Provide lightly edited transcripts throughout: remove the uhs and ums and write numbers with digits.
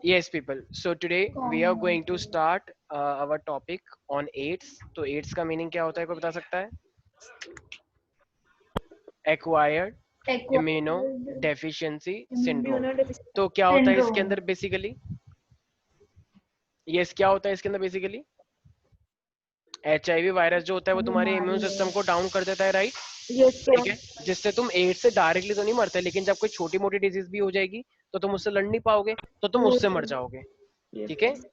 Yes, people. So today we are going to start our topic on AIDS. तो AIDS का meaning क्या होता है, कोई बता सकता है? Acquired immuno Acquired deficiency syndrome. immunodeficiency तो क्या होता है इसके syndrome. अंदर बेसिकली? यस, क्या होता है इसके अंदर बेसिकली? HIV वायरस जो होता है वो तुम्हारे इम्यून बीमारी सिस्टम है. को डाउन कर देता है, राइट? Yes, sir. ठीक है, जिससे तुम एड्स से डायरेक्टली तो नहीं मरते, लेकिन जब कोई छोटी मोटी डिजीज भी हो जाएगी तो तुम उससे लड़ नहीं पाओगे, तो तुम Yes, उससे मर sir. जाओगे। Yes, ठीक है, sir.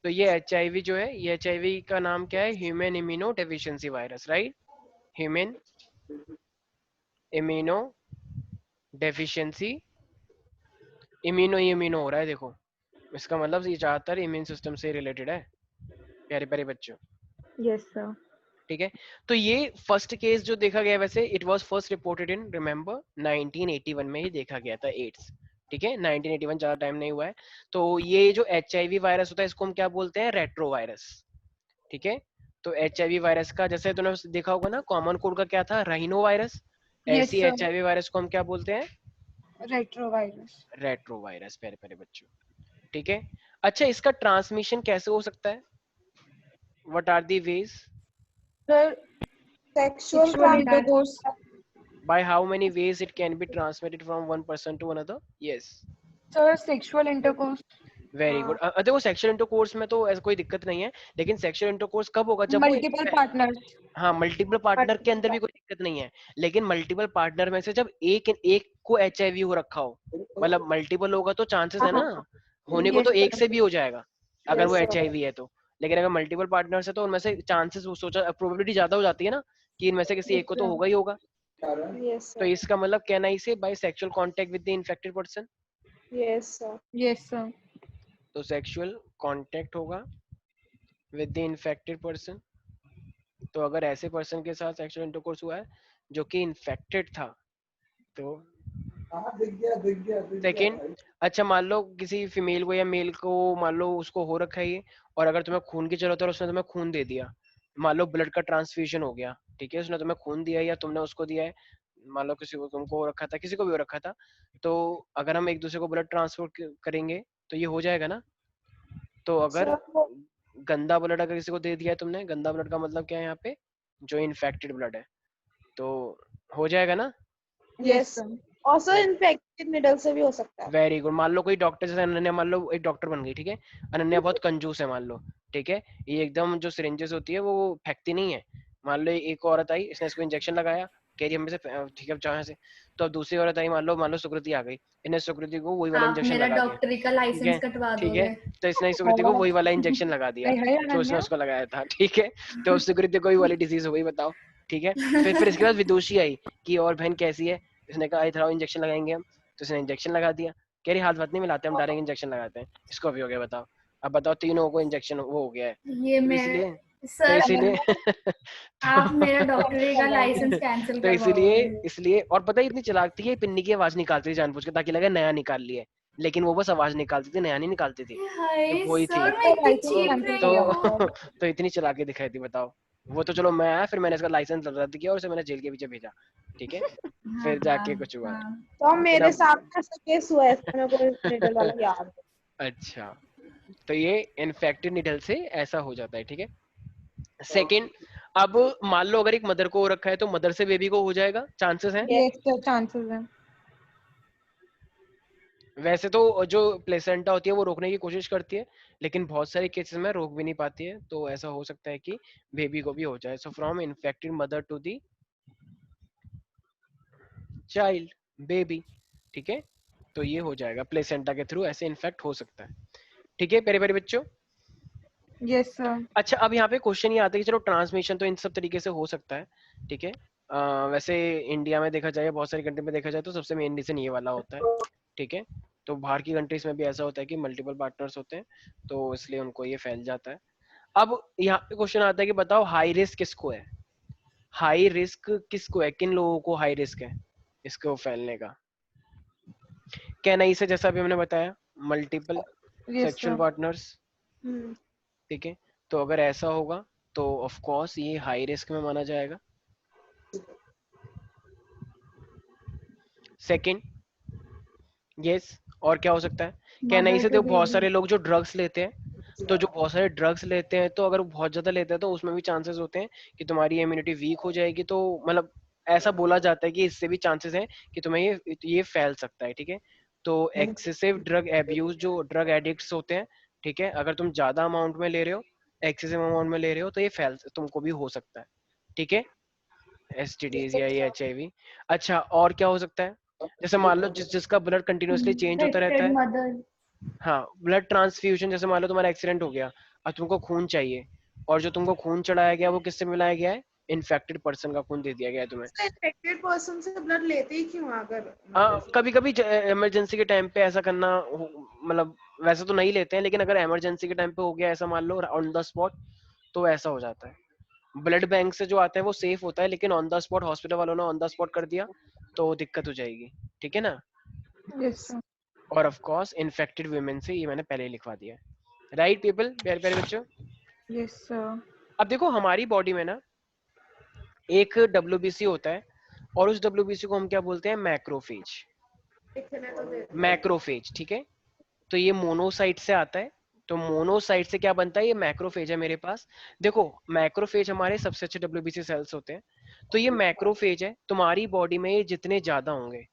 तो ये HIV जो है, ये HIV का नाम क्या है? Human immuno deficiency virus, right? Human immuno deficiency, immuno ही इम्यूनो हो रहा है, देखो इसका मतलब ये ज्यादातर इम्यून सिस्टम से रिलेटेड है, प्यारे प्यारे बच्चों। Yes, sir. ठीक है, तो ये फर्स्ट केस जो देखा गया, वैसे it was first reported in, remember, 1981 में ही देखा गया था एड्स। ठीक है, 1981, ज्यादा टाइम नहीं हुआ है। तो ये जो HIV वायरस होता है इसको हम क्या बोलते हैं? Retro virus. ठीक है, तो HIV वायरस का जैसे तूने देखा होगा ना, कॉमन कोड का क्या था? Rhino virus. Yes, ऐसी sir. HIV वायरस को हम क्या बोलते हैं? Retrovirus. रेट्रो वायरस, प्यारे प्यारे बच्चों। ठीक है, अच्छा इसका ट्रांसमिशन कैसे हो सकता है? What are the ways? Sir, Sexual sexual contact. intercourse. By how many ways it can be transmitted from one person to another? Yes, Sir, sexual intercourse. Very good. देखो सेक्सुअल इंटरकोर्स में तो ऐसा कोई दिक्कत नहीं है, लेकिन सेक्सुअल इंटरकोर्स कब होगा? जब वो Multiple partners. हाँ, मल्टीपल पार्टनर के अंदर भी कोई दिक्कत नहीं है, लेकिन मल्टीपल पार्टनर में से जब एक एक को HIV हो रखा हो, मतलब मल्टीपल होगा तो चांसेस है ना, होने को Yes, तो एक sir. से भी हो जाएगा अगर वो Yes, sir. HIV है तो। लेकिन अगर मल्टीपल पार्टनर्स है तो उनमें से चांसेस, सोचा प्रोबेबिलिटी ज्यादा हो जाती है ना कि इनमें से किसी Yes, एक को तो sir. होगा ही होगा। Yes, तो sir. इसका मतलब कहना ही से by sexual contact with the infected person. Yes, sir. Yes, sir. तो सेक्सुअल कांटेक्ट होगा विद द इन्फेक्टेड पर्सन। तो अगर ऐसे पर्सन के साथ सेक्सुअल इंटरकोर्स हुआ है जो कि इन्फेक्टेड था, तो सेकेंड, अच्छा मान लो किसी फीमेल को या मेल को, मान लो उसको हो रखा है ये, और अगर तुम्हें खून की जरूरत है और उसने तुम्हें खून दे दिया, मान लो ब्लड का ट्रांसफ्यूजन हो गया, ठीक है, उसने तुम्हें खून दिया या तुमने उसको दिया है, मान लो किसी को, तुमको हो रखा था, किसी को भी हो रखा था, तो अगर हम एक दूसरे को ब्लड ट्रांसफर करेंगे तो ये हो जाएगा ना। तो अगर Sir, गंदा ब्लड अगर किसी को दे दिया है तुमने, गंदा ब्लड का मतलब क्या है यहाँ पे? जो इन्फेक्टेड ब्लड है, तो हो जाएगा ना। Yes, yes. sir. Also infected needle से भी हो सकता है. Very good. मान लो कोई डॉक्टर, जैसे अनन्या, मान लो एक डॉक्टर बन गई, ठीक है, अनन्या बहुत कंजूस है मान लो, ठीक है, ये एकदम जो सिरिंजेस होती है वो फेंकती नहीं है। मान लो एक औरत आई, इसने इसको इंजेक्शन लगाया, कह रही हमें से ठीक है जहाँ से, तो अब दूसरी औरत आई, मान लो सुकृति आ गई, इन्हें सुकृति को वही वाला आप इंजेक्शन मेरा लगा दिया, डॉक्टरी का ठीक लाइसेंस है, कटवा ठीक है, दोगे? तो इसने सुकृति को वही वाला इंजेक्शन लगा दिया हाय जो उसने अनन्या. उसको लगाया था, ठीक है, तो अब सुकृति को वही वाली डिजीज हो गई, बताओ। ठीक है, फिर इसके बाद विदुषी आई कि और बहन कैसी है, इसने कहा इधर आओ इंजेक्शन लगाएंगे हम, तो इसने इंजेक्शन लगा दिया, कह रही हाथ वाथ नहीं मिलाते हम, डायरेक्ट इंजेक्शन लगाते हैं, इसको भी हो गया, बताओ। अब बताओ तीनों को इंजेक्शन वो हो गया है, ये तो मैं इसलिए, तो सर इसीलिए आप मेरा तो, डॉक्टरी का लाइसेंस कैंसिल तो इसीलिए करवाओगे? इसलिए और पता है इतनी चालाक थी, ये पिन्नी की आवाज निकालती थी जानबूझ के, ताकि लगे नया निकाल लिए, लेकिन वो बस आवाज निकालती थी, नया नहीं निकालती थी, ये हाय वही थी। सर, मैं Sir, इतनी license तो चीप cancel नहीं तो करवाना हूँ। है. तो इतनी चालाकी दिखाई थी, बताओ। वो तो चलो मैं आया, फिर मैंने इसका लाइसेंस रद्द किया और उसे मैंने जेल के पीछे भेजा, ठीक है, हाँ फिर हाँ जाके कुछ हुआ है। हाँ। तो लेकिन मेरे अब, साथ ऐसा केस हुआ है, इसका मेरे को needle वाला याद है. अच्छा, तो ये इन्फेक्टेड निडल से ऐसा हो जाता है, ठीक है। सेकंड, अब मान लो अगर एक मदर को हो रखा है तो मदर से बेबी को हो जाएगा, चांसेस हैं। Yes. Yes, sir. Chances हैं. वैसे तो जो प्लेसेंटा होती है वो रोकने की कोशिश करती है, लेकिन बहुत सारे केसेस में रोक भी नहीं पाती है, तो ऐसा हो सकता है कि बेबी को भी हो जाए। So from infected mother to the child, baby, ठीक है, तो ये हो जाएगा प्लेसेंटा के थ्रू, ऐसे इन्फेक्ट हो सकता है, ठीक है प्यारे प्यारे बच्चों। Yes, sir. अच्छा, अब यहाँ पे क्वेश्चन ये आता है कि चलो ट्रांसमिशन तो इन सब तरीके से हो सकता है, ठीक है, वैसे इंडिया में देखा जाए, बहुत सारी कंट्री में देखा जाए तो सबसे मेन रीजन ये वाला होता है, ठीक है, तो बाहर की कंट्रीज में भी ऐसा होता है कि मल्टीपल पार्टनर्स होते हैं, तो इसलिए उनको ये फैल जाता है। अब यहाँ पे क्वेश्चन आता है कि बताओ हाई रिस्क किसको है? हाई रिस्क किसको है, किन लोगों को हाई रिस्क है इसको फैलने का? क्या नहीं से, जैसा अभी हमने बताया, multiple Yes, sexual sir. Partners, hmm. ठीक है, तो अगर ऐसा होगा तो ऑफ कोर्स ये हाई रिस्क में माना जाएगा। सेकंड, यस, और क्या हो सकता है? कहना ही से देखो बहुत सारे लोग जो ड्रग्स लेते हैं, तो जो बहुत सारे ड्रग्स लेते हैं तो अगर वो बहुत ज्यादा लेते हैं तो उसमें भी चांसेस होते हैं कि तुम्हारी इम्यूनिटी वीक हो जाएगी। तो मतलब ऐसा बोला जाता है कि इससे भी चांसेस हैं कि तुम्हें ये फैल सकता है। ठीक है, तो एक्सेसिव ड्रग एब्यूज, जो ड्रग एडिक्ट्स होते हैं, ठीक है, अगर तुम ज्यादा अमाउंट में ले रहे हो, एक्सेसिव अमाउंट में ले रहे हो, तो ये फैल तुमको भी हो सकता है। ठीक है, एसटीडीज या ये एचआईवी। अच्छा, और क्या हो सकता है? जैसे मान लो जिसका ब्लड कंटिन्यूअसली चेंज होता रहता है। मदर। हाँ, ब्लड ट्रांसफ्यूजन, जैसे मान लो तुम्हारा एक्सीडेंट हो गया और तुमको खून चाहिए, और जो तुमको खून चढ़ाया गया वो किससे मिलाया गया है? इन्फेक्टेड पर्सन का खून दे दिया गया है तुम्हें। इन्फेक्टेड पर्सन से ब्लड लेते ही क्यों अगर हाँ, कभी कभी इमरजेंसी के टाइम पे ऐसा करना मतलब वैसे तो नहीं लेते हैं, लेकिन अगर इमरजेंसी के टाइम पे हो गया ऐसा मान लो ऑन द स्पॉट, तो ऐसा हो जाता है। ब्लड बैंक से जो आता है वो सेफ होता है, लेकिन ऑन द स्पॉट हॉस्पिटल वालों ने ऑन द स्पॉट कर दिया तो दिक्कत हो जाएगी। ठीक है ना? Yes, sir. और ऑफ कोर्स इन्फेक्टेड वुमेन से, ये मैंने पहले ही लिखवा दिया है। राइट पीपल, प्यारे प्यारे बच्चों। Yes, sir. अब देखो हमारी बॉडी में ना एक डब्ल्यूबीसी होता है, और उस डब्ल्यूबीसी को हम क्या बोलते हैं? मैक्रोफेज। लिखने तो दे मैक्रोफेज, ठीक है। तो ये मोनोसाइट से आता है। तो मोनोसाइट से क्या बनता है? ये मैक्रोफेज है मेरे पास। देखो मैक्रोफेज हमारे सबसे अच्छे डब्ल्यूबीसी सेल्स होते हैं। तो ये मैक्रोफेज है, तुम्हारी बॉडी में ये जितने ज्यादा होंगे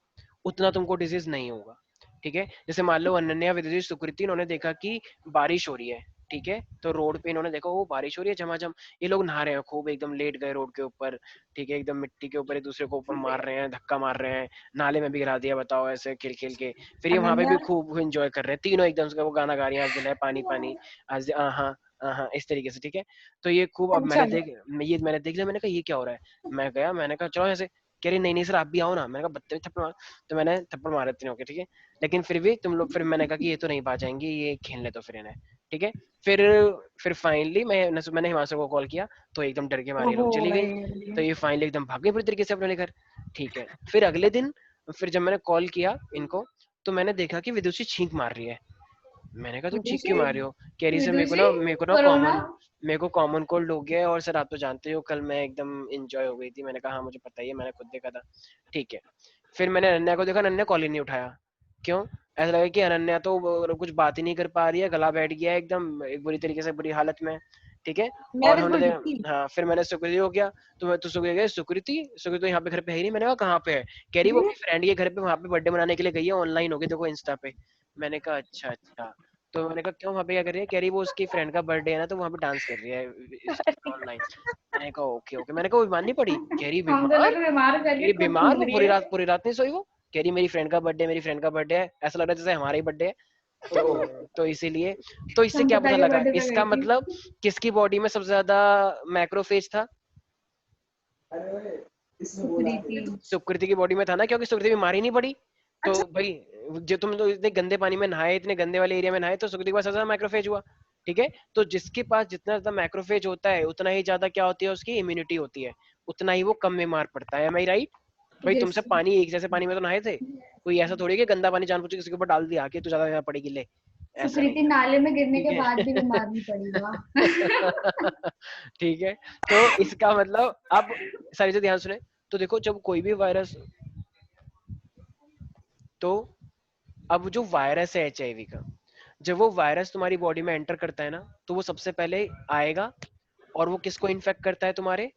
उतना तुमको डिजीज नहीं होगा। ठीक है, जैसे मान लो अनन्या, विदुषी, सुकृति, इन्होंने देखा कि बारिश हो रही है, ठीक है, तो रोड पे इन्होंने देखा वो बारिश हो रही है झमाझम, ये लोग नहा रहे हैं खूब, एकदम लेट गए रोड के ऊपर, ठीक है, एकदम मिट्टी के ऊपर एक दूसरे को ऊपर मार रहे हैं, धक्का मार रहे हैं, नाले में भी गिरा दिया, बताओ, ऐसे खेल खेल के। फिर ये वहां पे भी खूब एंजॉय कर रहे हैं तीनों, एकदम से वो गाना गा रही है, आज दिल है पानी पानी, आज हाँ हाँ, इस तरीके से। ठीक है, तो ये खूब, अब मैंने देख लिया, मैंने कहा ये क्या हो रहा है? मैं गया, मैंने कहा चलो ऐसे, कह रही नहीं नहीं सर आप भी आओ ना। मैंने कहा बदतमीज, थप्पड़ मार। तो मैंने थप्पड़ मारे तीनों के, ठीक है, लेकिन फिर भी तुम लोग, फिर मैंने कहा कि ये तो नहीं पा जाएंगे, ये खेलने तो फिर इन्हें। ठीक है, फिर फिर फाइनली मैंने हिमांशु को कॉल किया, तो एकदम डर के मारे लोग चली गई। तो ये फाइनली एकदम भाग गई पूरी तरीके से अपने घर। ठीक है, फिर अगले दिन, फिर जब मैंने कॉल किया इनको, तो मैंने देखा कि विदुषी छींक मार रही है। मैंने कहा तुम छींक क्यों मार रही हो? कह रही सर मेरे को कॉमन कोल्ड हो गया है, और सर आप तो जानते हो कल मैं एकदम इंजॉय हो गई थी। मैंने कहा हाँ मुझे पता ही है, मैंने खुद देखा था। ठीक है, फिर मैंने अनन्या को देखा, अनन्या कॉल ही नहीं उठाया। क्यों? ऐसा लगा कि अनन्या तो कुछ बात ही नहीं कर पा रही है, गला बैठ गया है एकदम एक बुरी तरीके से, बुरी हालत में। ठीक है, और हमने देखा, हाँ, फिर मैंने सुकृति को किया, तो मैं तो सुकृति तो यहाँ पे घर पे है ही नहीं। मैंने कहा कहाँ पे है? कह रही वो अपनी फ्रेंड के घर पे वहाँ पे बर्थडे मनाने के लिए गई है, ऑनलाइन हो गई देखो इंस्टा पे। मैंने कहा अच्छा अच्छा। तो मैंने कहा क्यों, वहाँ पे क्या कर रही है? कह रही वो उसकी फ्रेंड का बर्थडे है ना, तो वहाँ पे डांस कर रही है ऑनलाइन। मैंने कहा ओके ओके। मैंने कहा वो बीमार नहीं पड़ी? कह रही बीमार, वो पूरी रात नहीं सोई वो। कह रही मेरी फ्रेंड का बर्थडे है, ऐसा लग रहा है जैसे हमारा ही बर्थडे है। तो इसीलिए, तो इससे क्या पता लगा? इसका मतलब किसकी बॉडी में सबसे ज्यादा मैक्रोफेज था? सुकृति की बॉडी में था ना, क्योंकि सुकृति बीमार ही नहीं पड़ी। तो भाई जो तुम लोग इतने गंदे पानी में नहाए, इतने गंदे वाले एरिया में नहाए, तो सुकृति के पास ज्यादा मैक्रोफेज हुआ। ठीक है, तो जिसके पास जितना ज्यादा मैक्रोफेज होता है उतना ही ज्यादा क्या होती है? उसकी इम्यूनिटी होती है, उतना ही वो कम बीमार पड़ता है। मैं राइट? भाई तुमसे पानी, एक जैसे पानी में तो नहाए थे, कोई ऐसा थोड़ी कि गंदा पानी जानबूझ के किसी के ऊपर डाल दिया कि तू ज्यादा पड़ेगी ले, ऐसा नहीं। नाले में गिरने के बाद भी बीमार नहीं पड़ेगा। ठीक है, तो इसका मतलब, अब सारी चीजें ध्यान सुने। तो देखो जब कोई भी वायरस, तो अब जो वायरस है एचआईवी का, जब वो वायरस तुम्हारी बॉडी में एंटर करता है ना, तो वो सबसे पहले आएगा, और वो किसको इन्फेक्ट करता है तुम्हारे?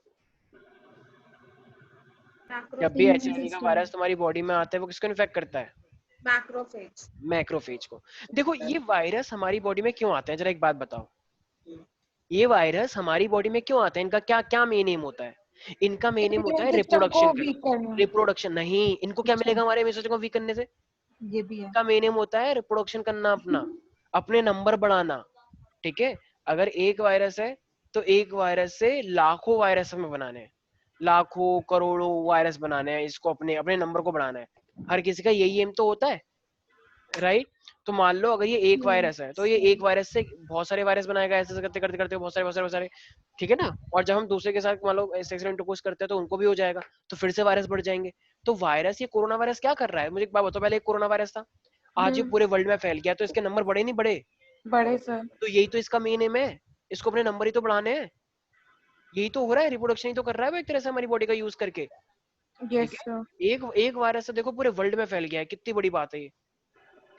जब भी एचआईवी का वायरस तुम्हारी बॉडी में आता है, वो किसको इन्फेक्ट करता है? मैक्रोफेज को। देखो ये वायरस हमारी बॉडी में क्यों आते हैं, जरा एक बात बताओ, ये वायरस हमारी बॉडी में क्यों आते हैं? इनका क्या क्या मेन एम होता है? इनका मेन एम होता है रिप्रोडक्शन नहीं, इनको क्या मिलेगा हमारे इम्यून सिस्टम को वीक करने से? ये भी है। इनका मेन एम होता है रिप्रोडक्शन करना, अपने नंबर बढ़ाना। ठीक है, अगर एक वायरस है तो एक वायरस से लाखों वायरस हमें बनाने हैं, लाखों करोड़ों वायरस बनाने हैं, इसको अपने अपने नंबर को बढ़ाना है। हर किसी का यही एम तो होता है, राइट? तो मान लो अगर ये एक वायरस है, तो ये एक वायरस से बहुत सारे वायरस बनाएगा, ऐसे करते करते करते बहुत सारे, ठीक है ना? और जब हम दूसरे के साथ मान लो सेक्सुअल इंटरकोर्स करते हैं तो उनको भी हो जाएगा, तो फिर से वायरस बढ़ जाएंगे। तो वायरस, ये कोरोना वायरस क्या कर रहा है? मुझे एक बात बताओ, पहले एक कोरोना वायरस था, आज ये पूरे वर्ल्ड में फैल गया, तो इसके नंबर बढ़े नहीं बढ़े? बड़े सर। तो यही तो इसका मेन एम है, इसको अपने नंबर ही तो बढ़ाने हैं, यही तो हो रहा है, रिप्रोडक्शन ही तो कर रहा है वो एक तरह से हमारी बॉडी का यूज करके। Yes sir. एक वायरस से देखो पूरे वर्ल्ड में फैल गया है, कितनी बड़ी बात है ये।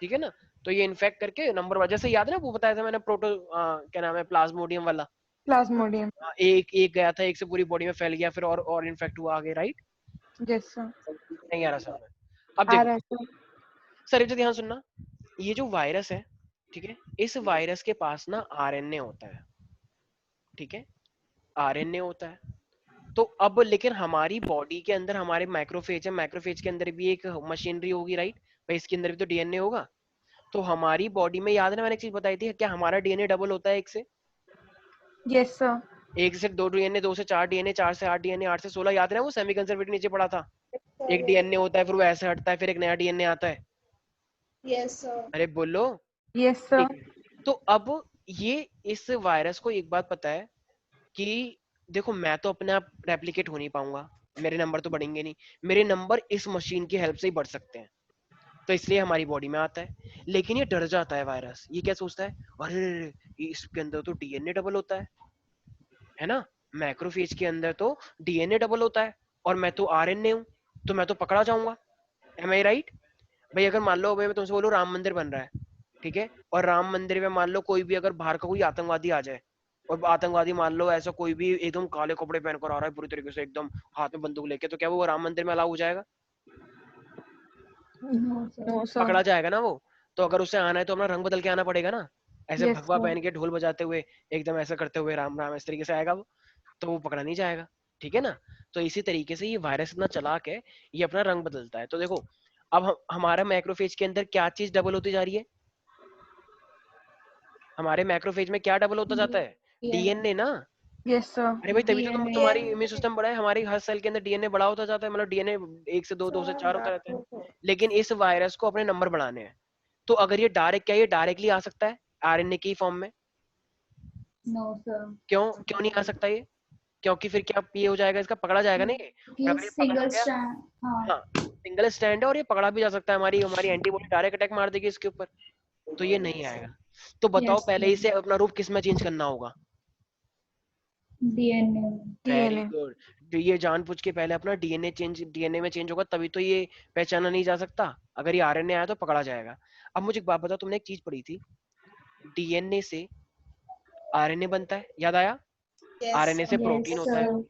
ठीक है ना। तो ये इन्फेक्ट करके नंबर, जैसे याद है ना वो बताया था मैंने क्या नाम है, प्लाज्मोडियम वाला। प्लाज्मोडियम। एक एक गया था, एक से पूरी बॉडी में फैल गया, फिर और इन्फेक्ट हुआ आगे, राइट। Yes sir. नहीं आ रहा समझ में। अब आ देखो रहा है सर। सर, एक तो ध्यान सुनना, ये जो वायरस है, ठीक है, इस वायरस के पास ना आरएनए होता है, ठीक है, आरएनए होता है। तो अब लेकिन हमारी बॉडी के अंदर हमारे माइक्रोफेज है, माइक्रोफेज के अंदर भी एक मशीनरी होगी, राइट भाई, इसके अंदर भी तो डीएनए होगा। तो हमारी बॉडी में, याद है ना मैंने एक चीज बताई थी, क्या हमारा डीएनए डबल होता है एक से? Yes sir. एक से दो डीएनए, दो से चार डीएनए, चार से आठ डीएनए, आठ से 16, याद है ना वो सेमी कंजर्वेटिव नीचे पड़ा था। एक डीएनए होता है, फिर वो ऐसे हटता है, फिर एक नया डीएनए आता है। Yes sir. अरे बोलो। Yes sir. ठीक है। तो अब ये इस वायरस को एक बात पता है कि देखो मैं तो अपने आप रेप्लिकेट हो नहीं पाऊंगा, मेरे नंबर तो बढ़ेंगे नहीं, मेरे नंबर इस मशीन की हेल्प से ही बढ़ सकते हैं। तो इसलिए हमारी बॉडी में आता है। लेकिन ये डर जाता है वायरस, ये क्या सोचता है, अरे इसके अंदर तो डीएनए डबल होता है ना, मैक्रोफेज के अंदर तो डीएनए डबल होता है, और मैं तो आरएनए हूं, तो मैं तो पकड़ा जाऊंगा। एम आई राइट भाई? अगर मान लो भाई मैं तुमसे बोलूं राम मंदिर बन रहा है, ठीक है, और राम मंदिर में मान लो कोई भी अगर बाहर का कोई आतंकवादी आ जाए, और आतंकवादी मान लो ऐसा कोई भी एकदम काले कपड़े पहनकर आ रहा है पूरी तरीके से, एकदम हाथ में बंदूक लेके, तो क्या वो राम मंदिर में अलाउ हो जाएगा? No sir. No sir. पकड़ा जाएगा ना वो। तो अगर उसे आना है तो अपना रंग बदल के आना पड़ेगा ना, ऐसे यस भगवा सर। पहन के ढोल बजाते हुए, एकदम ऐसा करते हुए राम राम इस तरीके से आएगा वो, तो वो पकड़ा नहीं जाएगा, ठीक है ना। तो इसी तरीके से ये वायरस इतना चालाक है, ये अपना रंग बदलता है। तो देखो अब हमारा मैक्रोफेज के अंदर क्या चीज डबल होती जा रही है, हमारे मैक्रोफेज में क्या डबल होता जाता है? डीएनए ना। Yes sir. अरे भाई तभी तो डीएनए। तुम्हारी इम्यून सिस्टम बड़ा है, हमारी हर सेल के अंदर डीएनए बड़ा होता जाता है, मतलब डीएनए एक से दो, दो से चार होता रहता है। लेकिन इस वायरस को अपने नंबर बढ़ाने हैं। तो अगर ये डायरेक्ट, क्या ये डायरेक्टली आ सकता है आरएनए की फॉर्म में? No sir. क्यों क्यों नहीं आ सकता ये? क्योंकि फिर क्या ये हो जाएगा, इसका पकड़ा जाएगा नहीं, और ये अगर ये पकड़ा सिंगल गया, स्ट्रैंड। हाँ। हाँ सिंगल स्टैंड है, और ये पकड़ा भी जा सकता है, हमारी हमारी एंटीबॉडी डायरेक्ट अटैक मार देगी इसके ऊपर, तो ये नहीं आएगा। तो बताओ यस पहले सर। इसे अपना रूप किस में चेंज करना होगा? डीएनए। Very DNA. गुड। तो ये जानबूझ के पहले अपना डीएनए में चेंज होगा, तभी तो ये पहचाना नहीं जा सकता। अगर ये आरएनए आया तो पकड़ा जाएगा। अब मुझे एक बात बताओ, तुमने एक चीज पढ़ी थी, डीएनए से आरएनए बनता है, याद आया? आरएनए से यस प्रोटीन होता है। सर।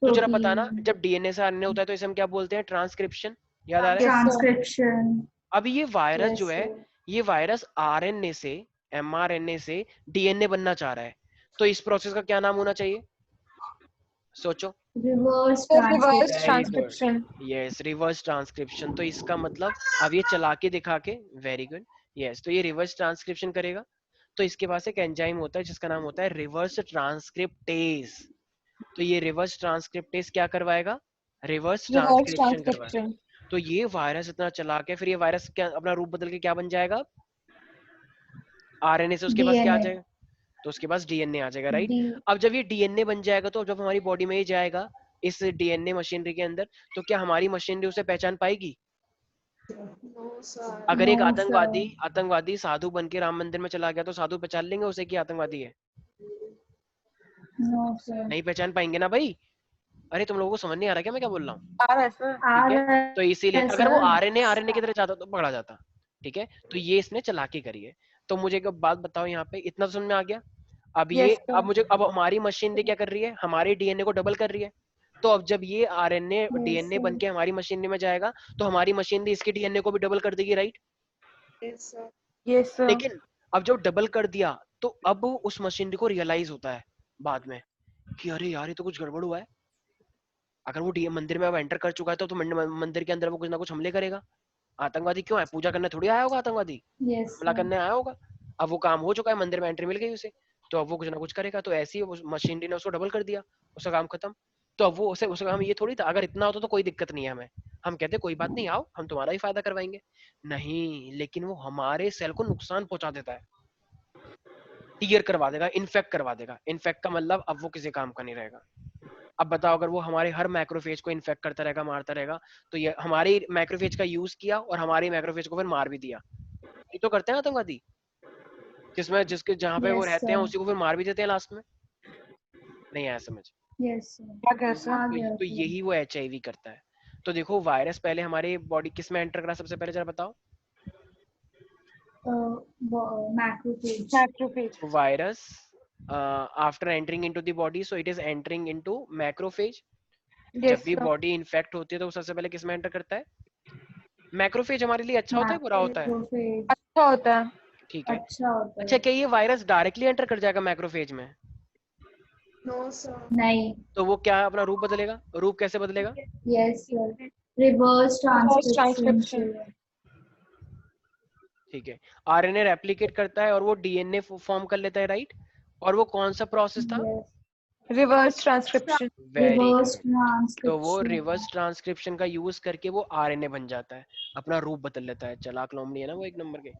तो जरा बताना, प्रोटीन। जब डीएनए से आरएनए होता है तो इसे हम क्या बोलते हैं? ट्रांसक्रिप्शन। याद आ रहा है? Yes sir. ट्रांसक्रिप्शन। अब ये वायरस यस जो है, सर। ये वायरस आरएनए से, एमआरएनए से डीएनए बनना चाह रहा है, तो इस प्रोसेस का क्या नाम होना चाहिए? सोचो। Reverse reverse very transcription. Good. Transcription. Yes, reverse transcription. तो इसका मतलब, अब ये चला के दिखा के, वेरी गुड, यस, तो ये रिवर्स ट्रांसक्रिप्शन करेगा। तो इसके पास एक एंजाइम होता है जिसका नाम होता है रिवर्स ट्रांसक्रिप्टेज। तो ये रिवर्स ट्रांसक्रिप्टेज क्या करवाएगा? रिवर्स रिवर्स ट्रांसक्रिप्शन करवाएगा। ट्रांसक्रिप्शन। तो ये वायरस इतना चालाक है, फिर ये वायरस क्या अपना रूप बदल के क्या बन जाएगा? आरएनए से उसके पास क्या आ डीएनए। जाएगा? तो उसके पास डीएनए आ जाएगा, राइट। डी। अब जब ये डीएनए बन जाएगा, तो जब हमारी बॉडी में ये जाएगा इस डीएनए मशीनरी के अंदर, तो क्या हमारी मशीनरी उसे पहचान पाएगी? No sir. अगर नो एक आतंकवादी सर। आतंकवादी साधु बन के राम मंदिर में चला गया, तो साधु पहचान लेंगे उसे कि आतंकवादी है? No sir. नहीं पहचान पाएंगे ना भाई। अरे तुम लोगों को समझ नहीं आ रहा क्या मैं क्या बोल रहा हूँ? आ रहा है सर। आ ठीक है। रहा तो इसीलिए है अगर वो सर। आरएनए की तरह जाता तो पकड़ा जाता, ठीक है। तो ये इसने चालाकी करी है। तो मुझे एक बात बताओ, यहाँ पे इतना तो समझ में आ गया। अब ये, यस सर। अब हमारी मशीनरी क्या कर रही है? हमारे डीएनए को डबल कर रही है। तो अब जब ये आरएनए यस डीएनए बन सर। के हमारी मशीनरी में जाएगा, तो हमारी मशीनरी इसके डीएनए को भी डबल कर देगी, right. Yes sir. Yes sir. लेकिन अब जब डबल कर दिया, तो अब उस मशीनरी को रियलाइज होता है बाद में कि अरे यार ये तो कुछ गड़बड़ हुआ है। अगर वो मंदिर में अब एंटर कर चुका है, तो मंदिर के अंदर वो कुछ ना कुछ हमले करेगा। आतंकवादी क्यों है? पूजा करने थोड़ी आया होगा आतंकवादी, यस हमला सर। करने आया होगा। अब वो काम हो चुका है, मंदिर में एंट्री मिल गई उसे, तो अब वो कुछ ना कुछ करेगा। तो ऐसे ही मशीनरी ने उसको डबल कर दिया, उसका काम खत्म। तो अब वो उसे उसका काम ये थोड़ी था, अगर इतना होता तो कोई दिक्कत नहीं है हमें, हम कहते कोई बात नहीं, आओ हम तुम्हारा ही फायदा करवाएंगे। नहीं, लेकिन वो हमारे सेल को नुकसान पहुंचा देता है, टीयर करवा देगा, इन्फेक्ट करवा देगा। इन्फेक्ट का मतलब अब वो किसी काम का नहीं रहेगा। अब बताओ, अगर वो हमारे हर मैक्रोफेज को इन्फेक्ट करता रहेगा, मारता रहेगा, तो ये हमारे मैक्रोफेज का यूज किया और हमारे मैक्रोफेज को फिर मार भी दिया। ये तो करते हैं आतंकवादी, जिसमें जिसके जहां पे वो यस रहते हैं सर। उसी को फिर मार भी देते हैं लास्ट में। नहीं आया समझ? Yes sir. आ गया सर। आ तो, गया तो सर। यही वो एचआईवी करता है। तो देखो वायरस पहले हमारे बॉडी किस में एंटर करा, सबसे पहले जरा बताओ। Macrophage. Macrophage. virus after entering into the body, so it is entering into macrophage. जब Yes, भी sir. बॉडी इन्फेक्ट होती है तो वो सबसे पहले किस में एंटर करता है? मैक्रोफेज हमारे लिए अच्छा होता है बुरा होता है? Macrophage. अच्छा होता है. ठीक है. अच्छा होता अच्छा है. क्या ये वायरस डायरेक्टली एंटर कर जाएगा मैक्रोफेज में? No, sir. नहीं. तो वो क्या अपना रूप बदलेगा? रूप कैसे बदलेगा? Yes, sir. Reverse transcription. transcription. ठीक है. आरएनए रेप्लिकेट करता है और वो डीएनए फॉर्म कर लेता है, राइट? और वो कौन सा प्रोसेस था? Yes. Reverse transcription. Very Reverse good. तो वो transcription. रिवर्स ट्रांसक्रिप्शन का यूज करके वो आरएनए बन जाता है, अपना रूप बदल लेता है. चालाक लोमड़ी है ना वो एक नंबर के.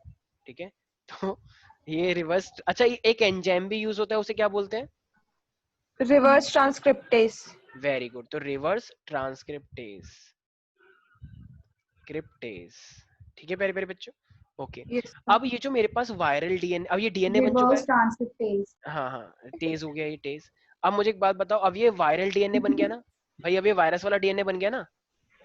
ठीक है. तो ये रिवर्स. अच्छा एक एंजाइम भी यूज होता है, उसे क्या बोलते हैं? Reverse transcriptase. Very good. तो रिवर्स ट्रांसक्रिप्टेज. क्रिप्टेज. ठीक है प्यारे प्यारे बच्चों. ओके. Yes, sir. अब ये जो मेरे पास वायरल डीएनए, अब ये डीएनए बन चुका Reverse है. transcriptase. हाँ हाँ तेज हो गया ये तेज. अब मुझे एक बात बताओ, अब ये वायरल डीएनए बन गया ना भाई? अब ये वायरस वाला डीएनए बन गया ना?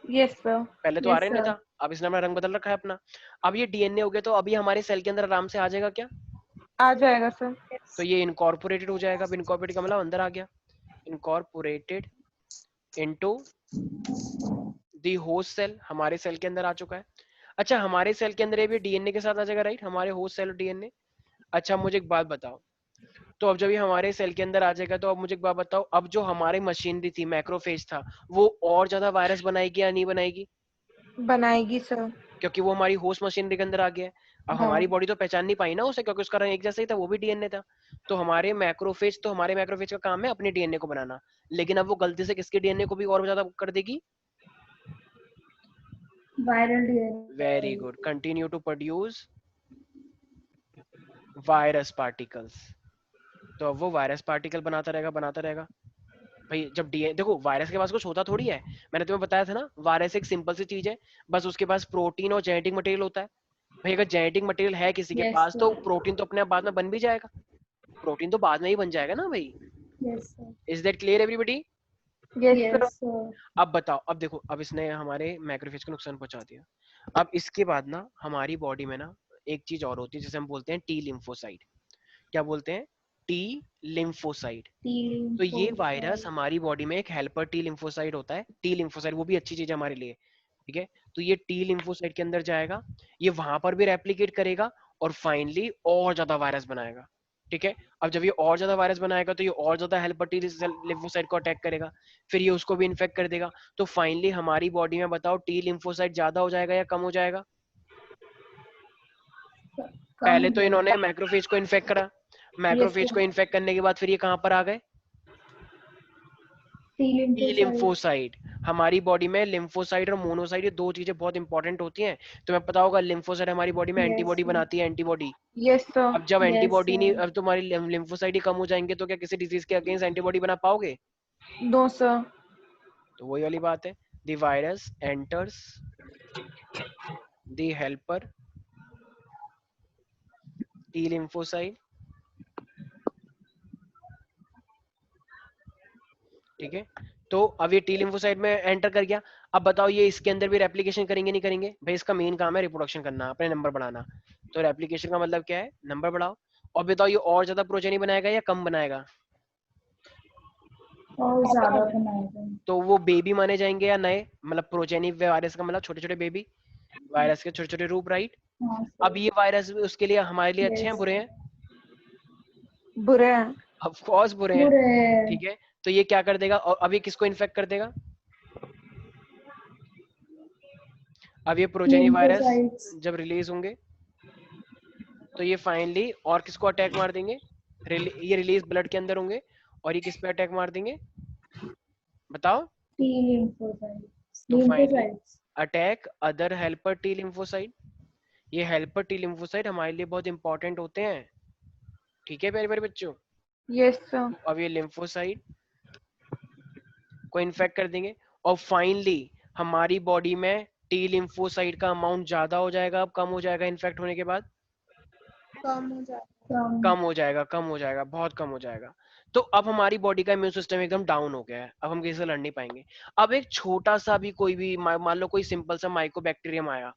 Yes, sir. पहले तो Yes, आरएनए sir. था, अब इसने अपना रंग बदल रखा है अपना. अब ये डीएनए हो गया तो अभी हमारे सेल के अंदर आराम से आ जाएगा क्या? आ जाएगा सर. तो ये इनकॉर्पोरेटेड हो जाएगा. अब इनकॉर्पोरेटेड का मतलब अंदर आ गया. Incorporated into the host cell, हमारे सेल के अंदर आ चुका है. अच्छा हमारे सेल के अंदर ये भी डीएनए के साथ आ जाएगा, राइट? हमारे होस्ट सेल और डीएनए. अच्छा मुझे एक बात बताओ, तो अब जब ये हमारे सेल के अंदर आ जाएगा तो अब मुझे एक बात बताओ, अब जो हमारी मशीनरी थी, मैक्रोफेज था, वो और ज्यादा वायरस बनाएगी या नहीं बनाएगी? बनाएगी सर. क्योंकि वो हमारी होस्ट मशीनरी के अंदर आ गया है. अब हाँ. हमारी बॉडी तो पहचान नहीं पाई ना उसे, क्योंकि उसका रंग एक जैसा ही था, वो भी डीएनए था. तो हमारे मैक्रोफेज का काम है अपने डीएनए को बनाना. लेकिन अब वो गलती से किसके डीएनए को भी और ज्यादा कर देगी? Viral DNA. Very good. Continue to produce virus particles. तो अब वो वायरस पार्टिकल बनाता रहेगा भाई. जब डीएनए देखो, वायरस के पास कुछ होता थोड़ी है. मैंने तुम्हें बताया था ना, वायरस एक सिंपल सी चीज है, बस उसके पास प्रोटीन और जेनेटिक मटेरियल होता है. भाई अगर जेनेटिक मटेरियल है किसी के Yes, पास तो sir. प्रोटीन तो अपने आप बाद में बन भी जाएगा. प्रोटीन तो बाद में ही बन जाएगा ना भाई. Yes, sir. Is that clear everybody? Yes, sir. Yes, sir. अब बताओ, अब देखो, अब इसने हमारे मैक्रोफेज को नुकसान पहुंचा दिया. अब इसके बाद ना हमारी बॉडी में ना एक चीज और होती है जिसे हम बोलते हैं टी लिम्फोसाइट. क्या बोलते हैं? T lymphocyte. T तो ये lymphocyte. वायरस हमारी बॉडी में एक हेल्पर टी लिम्फोसाइट होता है. टी लिम्फोसाइट वो भी अच्छी चीज है हमारे लिए. ठीक है. तो ये टी लिम्फोसाइट के अंदर जाएगा, ये वहां पर भी रेप्लिकेट करेगा और फाइनली और ज्यादा वायरस बनाएगा. ठीक है. अब जब ये और ज्यादा वायरस बनाएगा तो ये और ज्यादा हेल्पर टी लिम्फोसाइट को अटैक करेगा, फिर ये उसको भी इन्फेक्ट कर देगा. तो फाइनली हमारी बॉडी में बताओ टी लिम्फोसाइट ज्यादा हो जाएगा या कम हो जाएगा? पहले तो इन्होंने मैक्रोफेज को इन्फेक्ट करा, मैक्रोफेज को इन्फेक्ट करने के बाद फिर ये कहां पर आ गए? T T lymphocyte. लिम्फोसाइट. हमारी बॉडी में लिम्फोसाइट और मोनोसाइट, ये दो चीजें बहुत इंपॉर्टेंट होती हैं. तुम्हें पता होगा लिम्फोसाइट हमारी बॉडी में Yes, एंटीबॉडी sir. बनाती है, एंटीबॉडी. Yes, sir. अब जब Yes, एंटीबॉडी नहीं, sir. अब तुम्हारी लिम्फोसाइट ही कम हो जाएंगे तो क्या किसी डिजीज के अगेंस्ट एंटीबॉडी बना पाओगे? No, sir. तो वही वाली बात है. The virus enters the helper T lymphocyte. ठीक है. तो अब ये टी लिम्फोसाइट में एंटर कर गया. अब बताओ ये इसके अंदर भी रेप्लिकेशन करेंगे नहीं करेंगे? भाई इसका मेन काम है रिप्रोडक्शन करना, अपने नंबर बढ़ाना. तो रेप्लिकेशन का मतलब क्या है? नंबर बढ़ाओ. और बताओ ये और ज्यादा प्रोजेनी बनाएगा या कम बनाएगा? और ज्यादा बनाएगा. तो वो बेबी माने जाएंगे या नए? मतलब प्रोजेनी वायरस का मतलब छोटे छोटे बेबी, वायरस के छोटे छोटे रूप, राइट? हाँ, sir. अब ये वायरस उसके लिए हमारे लिए अच्छे हैं Yes. बुरे हैं? बुरे हैं. ऑफ कोर्स बुरे हैं. बुरे. ठीक है. तो ये क्या कर देगा? और अब ये किसको इन्फेक्ट कर देगा? अब ये प्रोजेनी वायरस Lymphocytes. जब रिलीज होंगे तो ये फाइनली और किसको अटैक मार देंगे? ये रिलीज ब्लड के अंदर होंगे और ये किस पे अटैक मार देंगे बताओ? T lymphocytes. तो finally- Lymphocytes. Attack other helper T lymphocyte. ये हेल्पर टी लिम्फोसाइट हमारे लिए बहुत इंपॉर्टेंट होते हैं. ठीक है प्यारे प्यारे बच्चों. Yes, sir. अब ये लिम्फोसाइट को इन्फेक्ट कर देंगे और फाइनली हमारी बॉडी में टी लिम्फोसाइट का अमाउंट ज्यादा हो जाएगा, अब कम हो जाएगा इन्फेक्ट होने के बाद? कम हो जाता कम हो जाएगा, कम हो जाएगा, बहुत कम हो जाएगा. तो अब हमारी बॉडी का इम्यून सिस्टम एकदम डाउन हो गया है, अब हम किसी से लड़ नहीं पाएंगे. अब एक छोटा सा भी कोई भी मान लो कोई सिंपल सा माइकोबैक्टीरियम आया,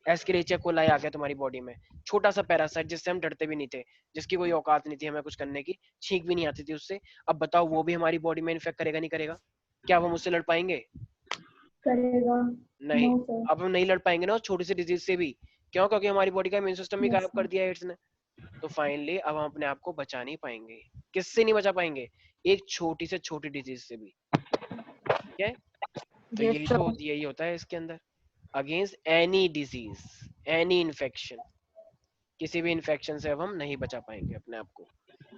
एस्केरिचिया कोलाई आ गया तुम्हारी बॉडी में, छोटा सा पैरासाइट जिससे हम डरते भी नहीं थे, जिसकी कोई औकात नहीं थी हमें कुछ करने की, छींक भी नहीं आती थी उससे। अब बताओ वो भी हमारी बॉडी में इन्फेक्ट करेगा नहीं करेगा? क्या वो मुझसे लड़ पाएंगे? करेगा। नहीं। No, sir. अब हम नहीं लड़ पाएंगे ना उस छोटी सी डिजीज से भी। क्यों? क्योंकि हमारी बॉडी का इम्यून सिस्टम भी Yes, गायब कर sir. दिया एड्स ने। तो फाइनली अब हम अपने आप को बचा नहीं पाएंगे। किससे नहीं बचा पाएंगे? एक छोटी से छोटी डिजीज से भी। ठीक है? तो Yes, यही sir. तो यही होता है इसके अंदर, against any disease, any infection, किसी भी इन्फेक्शन से अब हम नहीं बचा पाएंगे अपने आप को।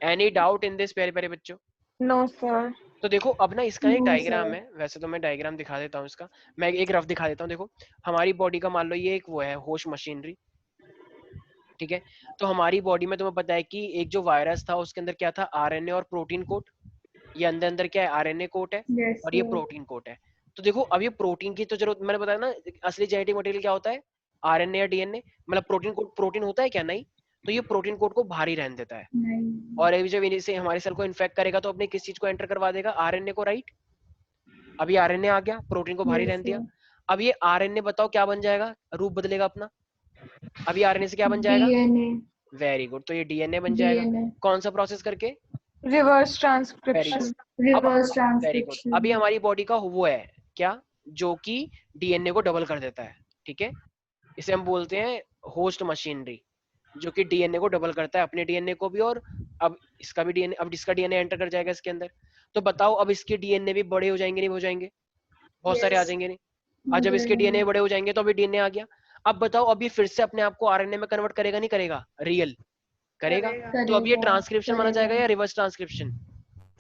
एनी डाउट इन दिस प्यारे प्यारे बच्चों? No, sir. तो देखो अब ना इसका एक No, डायग्राम sir. है, वैसे तो मैं डायग्राम दिखा देता हूँ इसका, मैं एक रफ दिखा देता हूँ। देखो हमारी बॉडी का मान लो ये एक वो है होस्ट मशीनरी, ठीक है? तो हमारी बॉडी में तुम्हें पता है कि एक जो वायरस था उसके अंदर क्या था? आरएनए और प्रोटीन कोट। ये अंदर अंदर क्या है? आरएनए कोट है Yes, और ये sir. प्रोटीन कोट है। तो देखो अब ये प्रोटीन की तो जरूरत, मैंने बताया ना असली जेनेटिक मटेरियल क्या होता है? आरएनए या डीएनए। मतलब प्रोटीन कोट, प्रोटीन होता है क्या? नहीं। तो ये प्रोटीन कोट को भारी रहने देता है, नहीं. और अभी जब इसे हमारे सेल को इन्फेक्ट करेगा तो अपने किस चीज को एंटर करवा देगा? आरएनए को, राइट? अभी आरएनए आ गया, प्रोटीन को भारी Yes, रहने दिया। sir. अब ये आरएनए बताओ क्या बन जाएगा? रूप बदलेगा अपना। अभी आरएनए से क्या बन जाएगा? DNA. Very good. तो ये डीएनए बन जाएगा। DNA. कौन सा प्रोसेस करके? Reverse very transcription. Good. Reverse very good. transcription. अभी हमारी बॉडी का वो है क्या, जो कि डीएनए को डबल कर देता है, ठीक है? इसे हम बोलते हैं होस्ट मशीनरी, जो कि डीएनए को डबल करता है, अपने डीएनए को भी, और अब इसका भी डीएनए, अब इसका डीएनए एंटर कर जाएगा इसके अंदर। तो बताओ अब इसके डीएनए भी बड़े हो जाएंगे नहीं हो जाएंगे? बहुत सारे आ Yes. जाएंगे नहीं? आज जब इसके डीएनए बड़े हो जाएंगे तो अभी डीएनए आ गया। अब बताओ अब ये फिर से अपने आप को आरएनए में कन्वर्ट करेगा नहीं करेगा? रियल करेगा। करेगा। तो अब ये करेगा, ट्रांसक्रिप्शन माना जाएगा करेगा। या रिवर्स ट्रांसक्रिप्शन?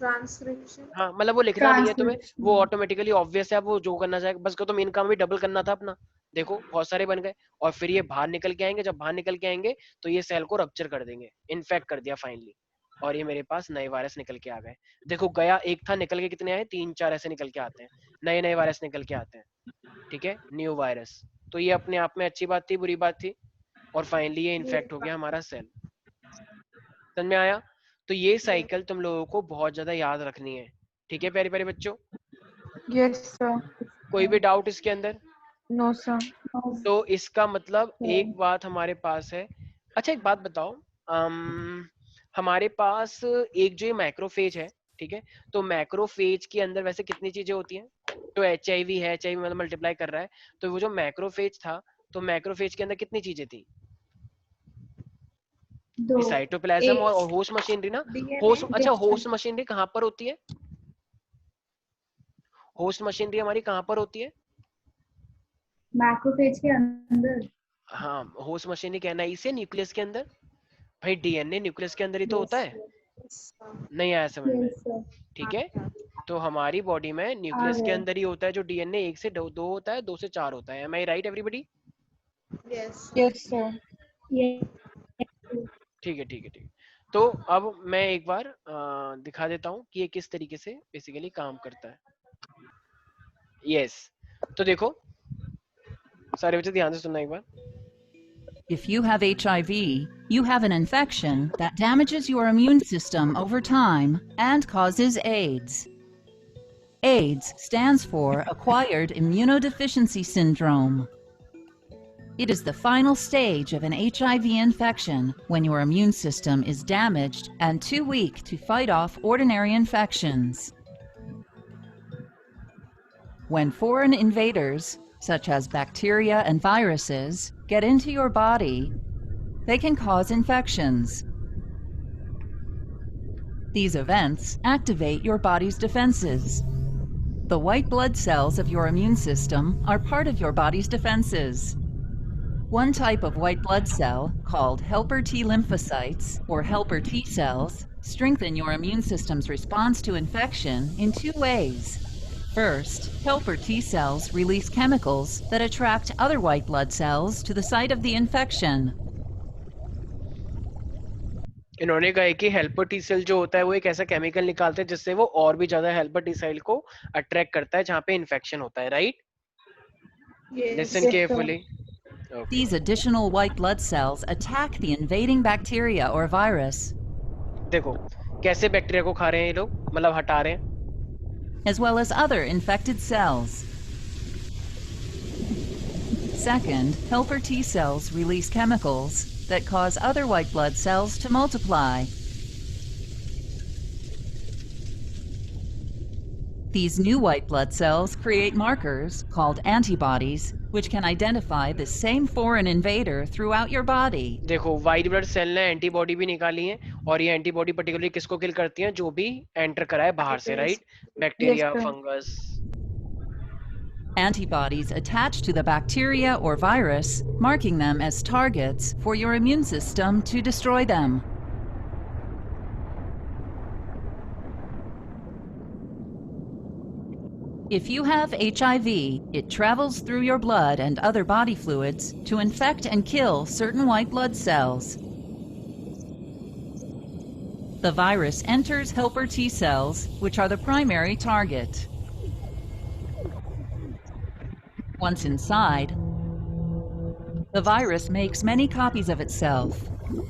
Transcription. हाँ, मतलब वो लिखना नहीं है तुम्हें, Transcription. वो ऑटोमेटिकली ऑब्वियस है, वो जो करना चाहेगा बस को, तो मेन काम भी डबल करना था अपना। देखो बहुत सारे बन गए, और फिर ये बाहर निकल के आएंगे, जब बाहर निकल के आएंगे तो ये सेल को रप्चर कर देंगे, इन्फेक्ट कर दिया फाइनली, और ये मेरे पास नए वायरस निकल के आ गए। देखो गया एक था, निकल के कितने आए? 3-4 ऐसे निकल के आते हैं, नए नए वायरस निकल के आते हैं, ठीक है? New virus. तो ये अपने आप में अच्छी बात थी, बुरी बात थी, और फाइनली ये इन्फेक्ट हो गया हमारा सेल। समझ में आया? तो ये साइकिल तुम लोगों को बहुत ज्यादा याद रखनी है, ठीक है प्यारे प्यारे बच्चों? Yes, sir. कोई भी डाउट इसके अंदर? No, sir. तो इसका मतलब एक बात हमारे पास है। अच्छा एक बात बताओ, हमारे पास एक जो ये मैक्रोफेज है, ठीक है? तो मैक्रोफेज के अंदर वैसे कितनी चीजें होती हैं? तो एचआईवी है, एचआईवी मतलब मल्टीप्लाई कर रहा है, तो वो जो मैक्रोफेज था, तो मैक्रोफेज के अंदर कितनी चीजें थी? दो. साइटोप्लाज्म एक. और होस्ट मशीनरी ना। DNA. होस्ट, अच्छा Yes, होस्ट sir. मशीनरी कहाँ पर होती है? होस्ट मशीनरी हमारी कहाँ पर होती है? Macrophage के अंदर. हाँ, होस्ट मशीनरी कहना है इसे न्यूक्लियस के अंदर। भाई डीएनए न्यूक्लियस के अंदर ही तो होता है, Yes, sir. नहीं आया समझ में? Yes, sir. ठीक है, तो हमारी बॉडी में न्यूक्लियस के गया। अंदर ही होता है जो डीएनए 1 से 2 होता है, 2 से 4 होता है। Am I right everybody? Yes. Yes, sir. Yes. ठीक है ठीक है ठीक है। तो अब मैं एक बार दिखा देता हूँ कि ये किस तरीके से बेसिकली काम करता है। यस, तो देखो सारे बच्चे ध्यान से सुनना एक बार। If you have HIV, you have an infection that damages your immune system over time and causes AIDS. AIDS stands for Acquired Immunodeficiency Syndrome. It is the final stage of an HIV infection when your immune system is damaged and too weak to fight off ordinary infections. When foreign invaders, such as bacteria and viruses, get into your body, they can cause infections. These events activate your body's defenses. The white blood cells of your immune system are part of your body's defenses. One type of white blood cell, called helper T lymphocytes or helper T cells, strengthen your immune system's response to infection in two ways. First, helper T cells release chemicals that attract other white blood cells to the site of the infection. इन्होंने कहा कि helper T cell जो होता है वो एक ऐसा chemical निकालते हैं जिससे वो और भी ज्यादा हेल्पर टी सेल को अट्रैक्ट करता है जहाँ पे इन्फेक्शन होता है, right? Yes. Listen carefully. These additional white blood cells attack the invading bacteria or virus, देखो कैसे बैक्टीरिया को खा रहे हैं ये लोग, मतलब हटा रहे हैं। as well as other infected cells. second, helper T cells release chemicals that cause other white blood cells to multiply. These new white blood cells create markers called antibodies, which can identify the same foreign invader throughout your body. देखो white blood cell ने antibody भी निकाली है और ये antibody particularly किसको किल करती है, जो भी एंटर करा है बाहर से, right? Bacteria, sir. Fungus. Antibodies attach to the bacteria or virus, marking them as targets for your immune system to destroy them. If you have HIV, it travels through your blood and other body fluids to infect and kill certain white blood cells. The virus enters helper T cells, which are the primary target. Once inside, the virus makes many copies of itself.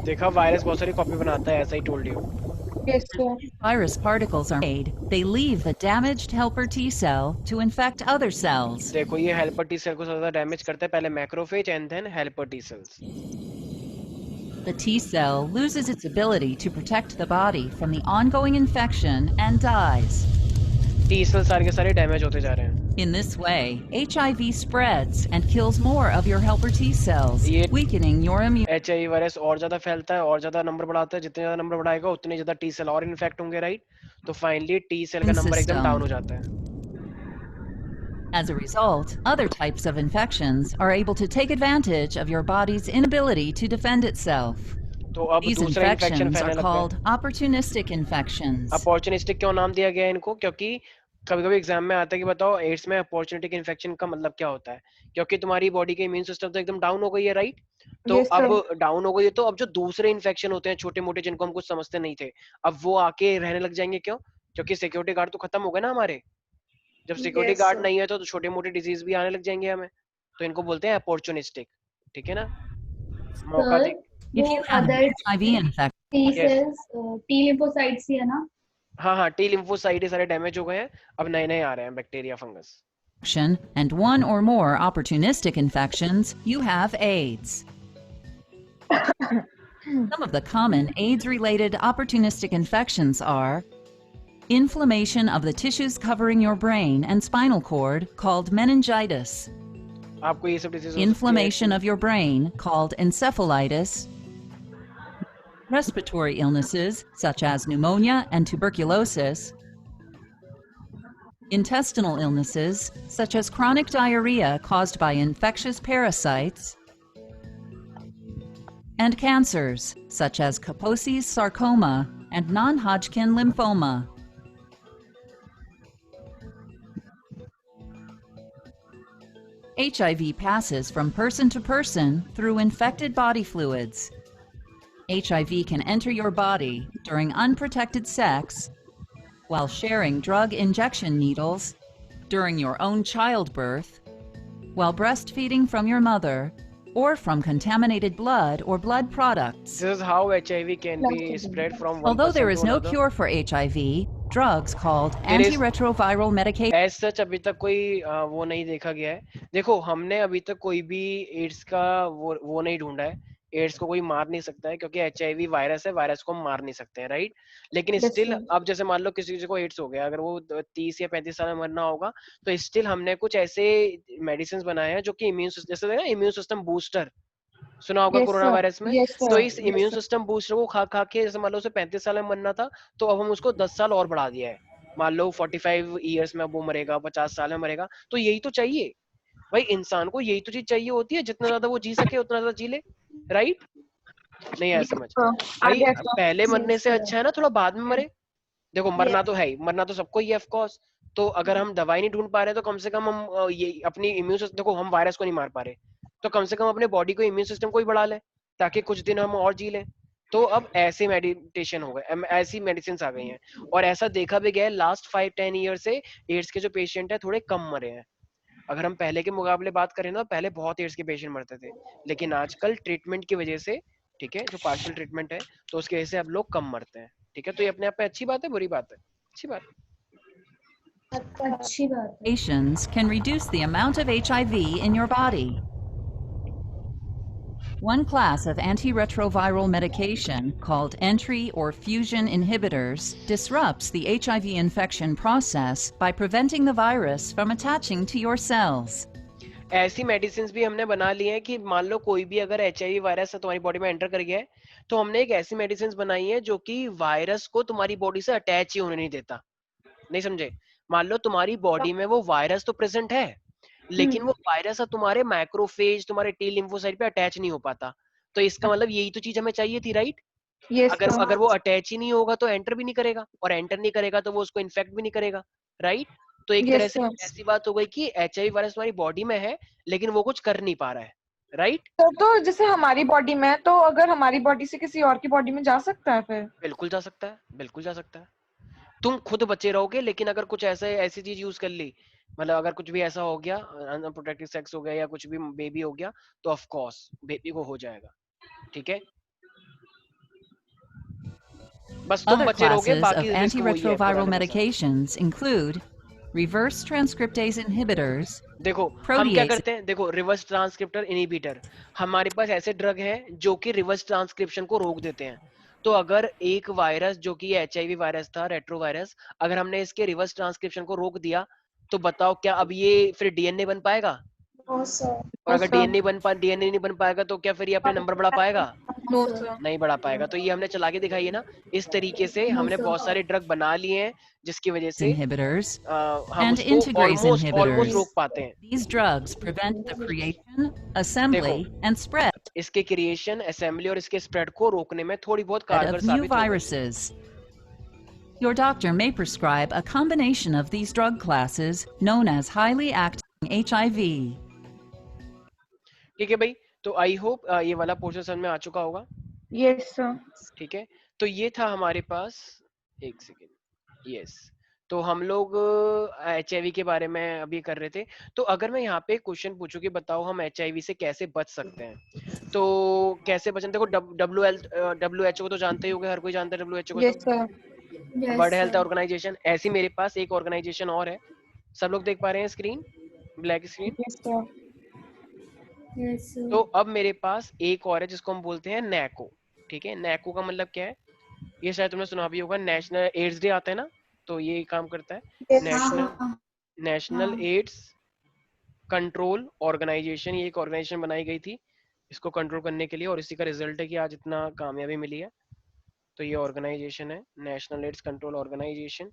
देखा virus बहुत सारी copy बनाता है, ऐसा ही told you. Yes, sir. Virus particles are made. They leave the damaged helper T cell to infect other cells. देखो ये helper T cell को सबसे ज्यादा डैमेज करता है, पहले macrophage and then helper T cells. The T cell loses its ability to protect the body from the ongoing infection and dies. T cell सारे के सारे डैमेज होते जा रहे हैं. In this way, HIV spreads and kills more of your helper T cells, ये- weakening your immune. HIV virus और ज्यादा फैलता है और ज्यादा नंबर बढ़ाता है, जितने ज्यादा नंबर बढ़ाएगा उतने ज्यादा टी सेल और इन्फेक्ट होंगे, राइट? तो फाइनली टी सेल का नंबर एकदम System. डाउन हो जाता है. As a result, other types of infections are able to take advantage of your body's inability to defend itself. तो अब These दूसरा इन्फेक्शन infections फैलने are लगता है. called opportunistic infections. अपॉर्चुनिस्टिक क्यों नाम दिया गया है इनको? क्योंकि कभी कभी एग्जाम में आता है कि बताओ एड्स में अपॉर्चुनिस्टिक इन्फेक्शन का मतलब क्या होता है? क्योंकि तुम्हारी बॉडी के इम्यून सिस्टम तो एकदम डाउन हो गई है, राइट? तो Yes, sir. अब डाउन हो गई है, तो अब जो दूसरे इन्फेक्शन होते हैं छोटे मोटे जिनको हम कुछ समझते नहीं थे, अब वो आके रहने लग जाएंगे. क्यों? क्योंकि सिक्योरिटी गार्ड तो खत्म हो गए ना हमारे. जब सिक्योरिटी Yes, गार्ड sir. नहीं है तो छोटे मोटे डिजीज भी आने लग जाएंगे हमें. तो इनको बोलते हैं अपॉर्चुनिस्टिक. ठीक है ना? मौका Sir, दे. If वो you have other HIV infection, T Yes. cells, T lymphocytes ही है ना? हाँ हाँ, टी लिम्फोसाइट सारे डैमेज हो गए हैं, अब नए नए आ रहे हैं bacteria, fungus. and one or more opportunistic infections, you have AIDS. Some of the common AIDS-related opportunistic infections are inflammation of the tissues covering your brain and spinal cord called meningitis, आपको ये सब disease inflammation of your brain called encephalitis, respiratory illnesses such as pneumonia and tuberculosis, intestinal illnesses such as chronic diarrhea caused by infectious parasites, and cancers such as Kaposi's sarcoma and non-Hodgkin lymphoma. HIV passes from person to person through infected body fluids. HIV can enter your body during unprotected sex, while sharing drug injection needles, during your own childbirth, while breastfeeding from your mother, or from contaminated blood or blood products. This is how HIV can be spread from one Although there person is to no another. cure for HIV, drugs called There is- antiretroviral medication As such अभी तक कोई वो नहीं देखा गया है. देखो हमने अभी तक कोई भी एड्स का वो नहीं ढूंढा है. एड्स को कोई मार नहीं सकता है क्योंकि HIV वायरस है, वायरस को हम मार नहीं सकते हैं, राइट? लेकिन Yes, स्टिल sir. अब जैसे मान लो किसी को एड्स हो गया, अगर वो 30 या 35 साल में मरना होगा, तो स्टिल हमने कुछ ऐसे मेडिसिन बनाए हैं जो कि इम्यून सिस्टम, जैसे ना इम्यून सिस्टम बूस्टर सुना होगा Yes, कोरोना sir. वायरस में. Yes, sir. तो इस Yes, immune sir. System booster को खा खा के जैसे मान लो उसे 35 साल में मरना था, तो अब हम उसको 10 साल और बढ़ा दिया है. मान लो 45 इयर्स में अब वो मरेगा, 50 साल में मरेगा. तो यही तो चाहिए भाई, इंसान को यही तो चीज चाहिए होती है, जितना ज्यादा वो जी सके उतना ज्यादा जी ले, राइट? नहीं आया समझ sir. भाई? Yes, sir. पहले मरने से Yes, sir. अच्छा है ना थोड़ा बाद में मरे. देखो मरना तो है ही, मरना तो सबको ही है ऑफ कोर्स. तो अगर हम दवाई नहीं ढूंढ पा रहे तो कम से कम हम ये अपनी इम्यून सिस्टम, देखो हम वायरस को नहीं मार पा रहे, तो कम से कम अपने बॉडी को, इम्यून सिस्टम को ही बढ़ा लें ताकि कुछ दिन हम और जी लें. तो अब ऐसे मेडिटेशन हो गए, ऐसी मेडिसिन आ गई हैं. और ऐसा देखा भी गया है लास्ट 5-10 ईयर से एड्स के जो पेशेंट है थोड़े कम मरे हैं. अगर हम पहले के मुकाबले बात करें ना, पहले बहुत एड्स के पेशेंट मरते थे, लेकिन आजकल ट्रीटमेंट की वजह से, ठीक है, जो पार्शियल ट्रीटमेंट है, तो उसकी वजह से अब लोग कम मरते हैं. ठीक है, तो ये अपने आप में अच्छी बात है, बुरी बात है? अच्छी बात. अच्छी बात है. Medications can reduce the amount of HIV in your body. One class of antiretroviral medication called entry or fusion inhibitors disrupts the HIV infection process by preventing the virus from attaching to your cells. ऐसी medicine भी हमने बना ली है कि मान लो कोई भी अगर HIV वायरस तुम्हारी बॉडी में एंटर कर गया है, तो हमने एक ऐसी मेडिसिन बनाई है जो कि वायरस को तुम्हारी बॉडी से अटैच ही होने नहीं देता। नहीं समझे? मान लो तुम्हारी बॉडी में वो वायरस तो प्रेजेंट है, लेकिन वो वायरस तुम्हारे माइक्रोफेज, तुम्हारे टी लिम्फोसाइट पे अटैच नहीं हो पाता। तो इसका मतलब यही तो चीज हमें चाहिए थी, राइट? Yes, अगर sir. अगर वो अटैच ही नहीं होगा तो एंटर भी नहीं करेगा, और एंटर नहीं करेगा तो वो उसको इन्फेक्ट भी नहीं करेगा, राइट? तो एक Yes, तरह से sir. ऐसी बात हो गई कि HIV वायरस तुम्हारी बॉडी में है लेकिन वो कुछ कर नहीं पा रहा है, राइट? तो जैसे हमारी बॉडी में है, तो अगर हमारी बॉडी से किसी और की बॉडी में जा सकता है फिर? बिल्कुल जा सकता है, बिल्कुल जा सकता है। तुम खुद बचे रहोगे, लेकिन अगर कुछ ऐसी चीज यूज कर ली, मतलब अगर कुछ भी ऐसा हो गया, अनप्रोटेक्टेड सेक्स हो गया या कुछ भी बेबी हो गया, तो ऑफ कोर्स बेबी को हो जाएगा, ठीक है? बस तुम Other बचे रहोगे, classes of बाकी रिस्क वही है antiretroviral पुराने के साथ। medications include reverse transcriptase inhibitors, देखो हम क्या Protease. करते हैं, देखो रिवर्स ट्रांसक्रिप्टर इनहिबिटर, हमारे पास ऐसे ड्रग हैं जो कि रिवर्स ट्रांसक्रिप्शन को रोक देते हैं। तो अगर एक वायरस जो कि HIV वायरस था, रेट्रोवायरस, अगर हमने इसके रिवर्स ट्रांसक्रिप्शन को रोक दिया, तो बताओ क्या अब ये फिर DNA बन पाएगा? No, sir. और अगर sir. DNA नहीं बन पाएगा तो क्या फिर ये अपने नंबर बढ़ा पाएगा? No, sir. नहीं बढ़ा पाएगा। तो ये हमने चला के दिखाई है ना, इस तरीके से हमने बहुत सारे ड्रग बना लिए हैं जिसकी वजह से inhibitors, हम and उसको integrase ऑलमोस्ट inhibitors. रोक पाते हैं। These drugs prevent the creation, assembly, and spread इसके क्रिएशन, असेंबली और इसके स्प्रेड को रोकने में थोड़ी बहुत कारगर of new साबित होगी। viruses. Your doctor may prescribe a combination of these drug classes known as highly acting HIV. ठीक है भाई, तो आई होप ये वाला पोर्शन समझ में आ चुका होगा, Yes, sir. ठीक है? तो ये था हमारे पास, एक सेकेंड, यस, तो हम लोग HIV के बारे में अभी कर रहे थे। तो अगर मैं यहाँ पे क्वेश्चन पूछूं कि बताओ हम HIV से कैसे बच सकते हैं, तो कैसे बचें? देखो WHO को तो जानते ही होंगे, हर कोई जानता है WHO को। Yes, sir. World health organisation, ऐसी मेरे पास एक ऑर्गेनाइजेशन और है, सब लोग देख पा रहे हैं screen, black screen? Yes, sir. तो अब मेरे पास एक और है जिसको हम बोलते हैं NACO, ठीक है? NACO का मतलब क्या है? ये शायद तुमने सुना भी होगा, नेशनल एड्स डे आता है ना, तो ये काम करता है, नेशनल एड्स कंट्रोल ऑर्गेनाइजेशन। ये एक ऑर्गेनाइजेशन बनाई गई थी इसको कंट्रोल करने के लिए, और इसी का रिजल्ट है कि आज इतना कामयाबी मिली है। तो ये ऑर्गेनाइजेशन है नेशनल एड्स कंट्रोल ऑर्गेनाइजेशन,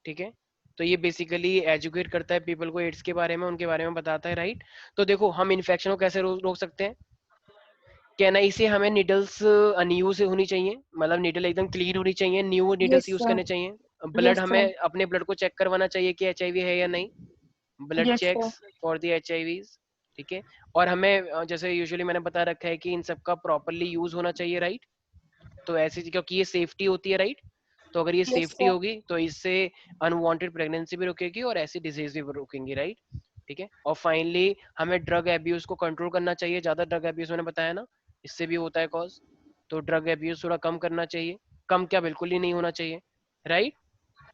ठीक है? तो ये बेसिकली एजुकेट करता है पीपल को एड्स के बारे में, उनके बारे में बताता है, राइट? तो देखो हम इन्फेक्शन को कैसे रोक सकते हैं? कहना इसे हमें निडल्स अनयूज होनी चाहिए, मतलब निडल एकदम क्लीन होनी चाहिए, new needles Yes, use sir. करने चाहिए। ब्लड Yes, हमें sir. अपने ब्लड को चेक करवाना चाहिए कि HIV है या नहीं, blood Yes, checks for the HIVs, ठीक है? और हमें जैसे यूजुअली मैंने बता रखा है कि इन सब का प्रॉपर्ली यूज होना चाहिए, राइट? तो ऐसी, क्योंकि ये सेफ्टी होती है, राइट? तो अगर ये Yes, सेफ्टी sir. होगी तो इससे अनवांटेड प्रेगनेंसी भी रुकेगी और ऐसी डिजीज भी रुकेंगी, राइट? ठीक है? और फाइनली हमें ड्रग एब्यूज को कंट्रोल करना चाहिए। ज्यादा ड्रग एब्यूज मैंने बताया ना, इससे भी होता है कॉज। तो ड्रग एब्यूज थोड़ा कम करना चाहिए, कम क्या बिल्कुल ही नहीं होना चाहिए, right?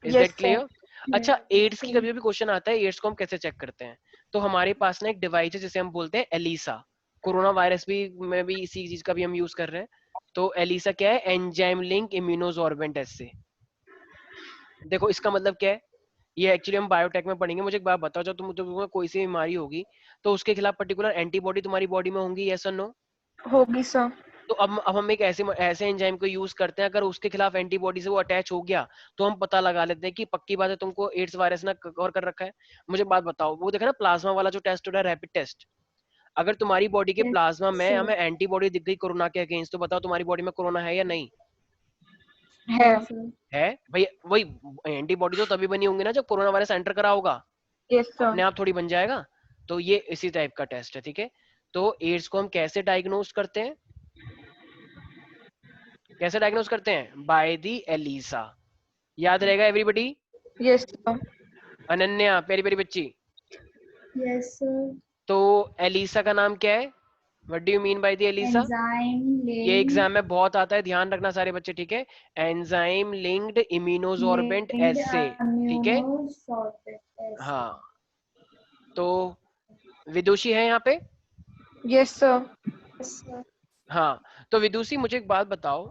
Is Yes, that sir. Clear? अच्छा, एड्स की कभी भी क्वेश्चन आता है, एड्स को हम कैसे चेक करते हैं? तो हमारे पास ना एक डिवाइस है जिसे हम बोलते हैं एलिसा। कोरोना वायरस भी में भी इसी चीज का भी हम यूज कर रहे हैं। तो एलिसा क्या है? एंजाइम लिंक इम्यूनोसॉर्बेंट एस्से। देखो इसका मतलब क्या है, ये एक्चुअली हम बायोटेक में पढ़ेंगे। मुझे एक बात बताओ, जब तुम्हें कोई सी बीमारी होगी तो उसके खिलाफ पर्टिकुलर एंटीबॉडी तुम्हारी बॉडी में होंगी, यस और नो? होगी सर। तो अब हम एक ऐसे एंजाइम को यूज करते हैं, अगर उसके खिलाफ एंटीबॉडी से वो अटैच हो गया तो हम पता लगा लेते हैं कि पक्की बात है तुमको एड्स वायरस ना कवर कर रखा है। मुझे बात बताओ, वो देखा ना प्लाज्मा वाला जो टेस्ट होता है, रैपिड टेस्ट, अगर तुम्हारी बॉडी के प्लाज्मा में हमें एंटीबॉडी दिख गई कोरोना के अगेंस्ट, तो बताओ तुम्हारी बॉडी में कोरोना है या नहीं है? भाई वही एंटीबॉडी तो तभी बनी होंगी ना जब कोरोना वायरस एंटर करा होगा, अपने आप थोड़ी बन जाएगा। तो ये इसी टाइप का टेस्ट है, ठीक है? तो एड्स को हम कैसे डायग्नोज करते हैं? कैसे डायग्नोज करते हैं? By the ELISA. याद रहेगा एवरीबॉडी? Yes sir. अनन्या प्यारी प्यारी बच्ची, यस सर। तो एलिसा का नाम क्या है? What do you mean by the ELISA? ये एग्जाम में बहुत आता है, ध्यान रखना सारे बच्चे, ठीक है? एंजाइम लिंक्ड इम्यूनोसॉर्बेंट एस्से, ठीक है? हाँ, तो विदुषी है यहाँ पे? Yes sir. Yes, sir. हाँ, तो विदुषी मुझे एक बात बताओ,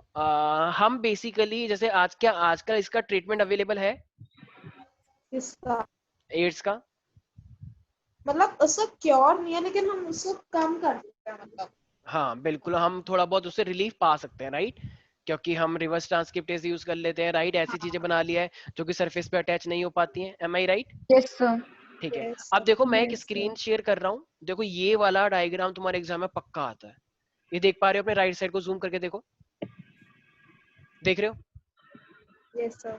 हम बेसिकली जैसे आजकल इसका ट्रीटमेंट अवेलेबल है इसका एड्स का? मतलब उसका क्योर नहीं है, लेकिन हम उसको कम कर सकते हैं मतलब। हाँ बिल्कुल, हम थोड़ा बहुत उससे रिलीफ पा सकते हैं, राइट? क्योंकि हम रिवर्स ट्रांसक्रिप्टेज यूज कर लेते हैं, राइट? ऐसी चीजें बना लिया है जो कि सरफेस पे अटैच नहीं हो पाती हैं, M I right? Yes sir. ठीक है। Yes, अब देखो मैं एक Yes, स्क्रीन sir. शेयर कर रहा हूँ, देखो ये वाला डायग्राम तुम्हारे एग्जाम में पक्का आता है। ये देख पा रहे हो? अपने राइट साइड को जूम करके देखो, देख रहे हो yes sir.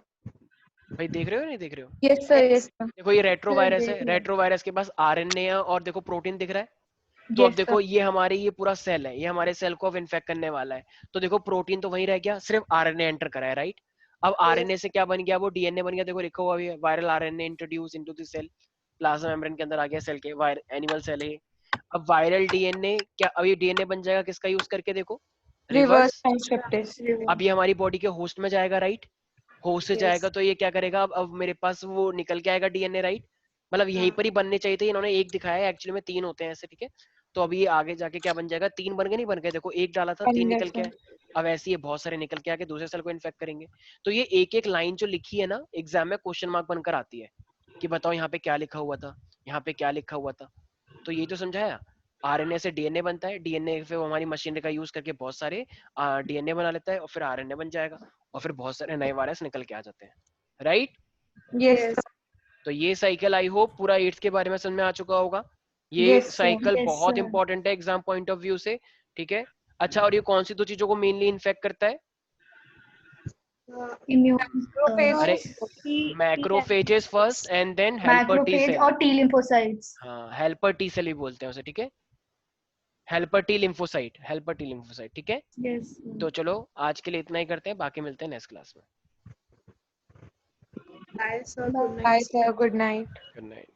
भाई? देख रहे हो नहीं देख रहे हो? यस सर, यस सर, देखो ये रेट्रोवायरस देख है, रहे हैं। रेट्रोवायरस के पास आरएनए है और देखो प्रोटीन दिख रहा है। तो अब यस देखो सर, ये हमारे ये पूरा सेल है, ये हमारे सेल को अब इन्फेक्ट करने वाला है। तो देखो प्रोटीन तो वहीं रह गया, सिर्फ आरएनए एंटर करा है, राइट? अब आरएनए से क्या बन गया? वो डीएनए बन गया। देखो लिखा हुआ भी है, viral RNA introduce into the cell, plasma membrane के अंदर आ गया सेल के, एनिमल सेल है। अब वायरल डीएनए क्या, अब ये डीएनए बन जाएगा किसका यूज करके? देखो रिवर्स रिवर्स। ट्रांसक्रिप्टेज। अब ये हमारी बॉडी के होस्ट में जाएगा, राइट? होस्ट से Yes. जाएगा तो ये क्या करेगा? अब मेरे पास वो निकल के आएगा डीएनए, राइट? मतलब यहीं पर ही बनने चाहिए थे, इन्होंने एक दिखाया है, एक्चुअली में 3 होते हैं ऐसे, ठीक है? तो अभी ये आगे जाके क्या बन जाएगा? 3 बन गए, नहीं बन गए? देखो एक डाला था, 3 निकल के आए। अब ऐसे ये बहुत सारे निकल के आके दूसरे सेल को इन्फेक्ट करेंगे। तो ये एक एक लाइन जो लिखी है ना एग्जाम में, क्वेश्चन मार्क बनकर आती है कि बताओ यहाँ पे क्या लिखा हुआ था, यहाँ पे क्या लिखा हुआ था। तो ये तो समझाया। आरएनए से डीएनए बनता है, डीएनए फिर वो हमारी मशीनरी का यूज करके बहुत सारे डीएनए बना लेता है और फिर आरएनए बन जाएगा और फिर बहुत सारे नए वायरस निकल के आ जाते हैं, राइट? यस तो ये साइकिल आई होप पूरा एड्स के बारे में समझ में आ चुका होगा। ये Yes, sir. साइकिल Yes, बहुत sir. इंपॉर्टेंट है एग्जाम पॉइंट ऑफ व्यू से, ठीक है? अच्छा, और ये कौन सी 2 चीजों को मेनली इन्फेक्ट करता है? Immune. अरे T- macrophages first and then helper T Macrophage cell. और T lymphocytes. हाँ, हेल्पर टी सेल भी बोलते हैं उसे, ठीक है? Helper T lymphocyte, helper T lymphocyte, ठीक है? Yes. sir. तो चलो आज के लिए इतना ही करते हैं, बाकी मिलते हैं नेक्स्ट क्लास में। Bye, sir. Good Bye night. sir, good night. Good night.